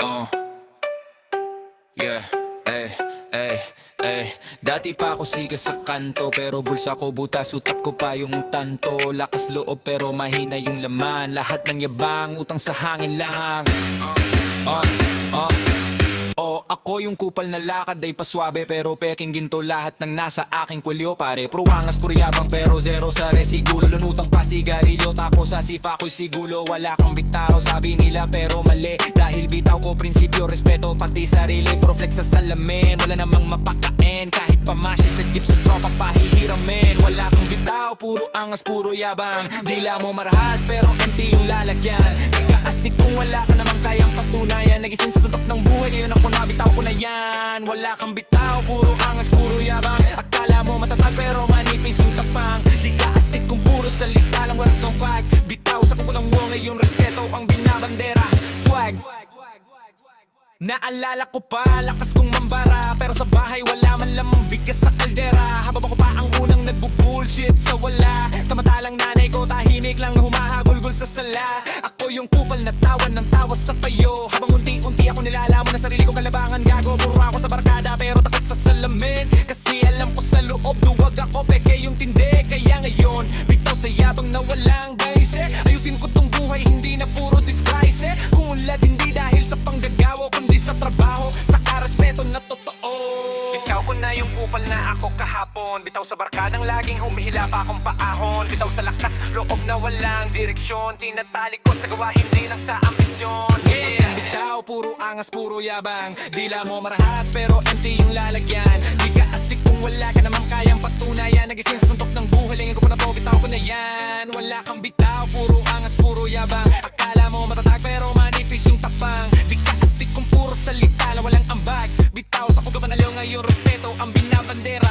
Uh, yeah, eh, eh, eh. Dati pa ako siga sa kanto, pero bulsa ko butas, utak ko pa yung tanto. Lakas loob pero mahina yung laman, lahat ng yabang, utang sa hangin lang. uh, uh. Oh, ako yung kupal na lakad ay paswabe, pero peking ginto lahat ng nasa aking kwelyo. Pare, pruwangas puryabang pero zero sa resigulo. Lunutang pa sigarilyo, tapos sa sifa ko'y sigulo. Wala kang bitaw, sabi nila pero mali, dahil bitaw ko prinsipyo, respeto pati sarili. Pro flex sa salamin, wala namang mapakain, kahit pamashi sa jeep sa tropa pahihiramin. Wala kang bitaw, puro angas, puro yabang. Dila mo marahas pero empty yung lalagyan. Astig kung wala ka namang kayang patunayan. Nagising sa tutok ng buhay, ngayon ako nabitaw ko na yan. Wala kang bitaw, puro angas, puro yabang. Akala mo matatag pero manipis yung tapang. Di ka astig kung puro salita lang, walang tumpag. Bitaw sa kukulang mo, ngayon respeto ang binabandera. Swag. Naalala ko pa, lakas kong mambara, pero sa bahay wala man lamang bigas sa kaldera. Habang ako pa ang unang nagbo-bullshit sa wala, samantalang nanay ko tahimik lang humahagulgol sa sala. Ako yung kupal na tawan ng tawas sa payo, habang unti-unti ako nilalaman ng sarili kong kalabangan. Gago, puro ako sa barkada pero takot sa salamin, kasi alam ko sa loob duwag ako, peke yung tindi. Kaya ngayon, bitaw sa yabang na walang baise. Ayusin ko tong buhay, hindi na puro disguise. Kung unlad hindi dahil sa panggagawa, kundi sa trabaho, sa karespeto na totoo. Bitaw ko na yung kupal na ako kahapon, bitaw sa barkadang laging humihila pa akong paahon. Bitaw sa lakas, loob na walang direksyon, tinatalik ko sa gawa, hindi lang sa ambisyon. Yeah, bitaw, puro angas, puro yabang. Dila mo marahas pero empty yung lalagyan. Di ka astig kung wala ka namang kayang patunayan. Nagising sa suntok ng buhay, lingin ko na to, bitaw ko na yan. Wala kang bitaw, puro angas, puro yabang. Akala mo matatag pero manipis yung tapang. Di ka astig kung puro salita lang walang ambag. Bitaw sa kuga panaliw, ngayon respeto ang binabandera.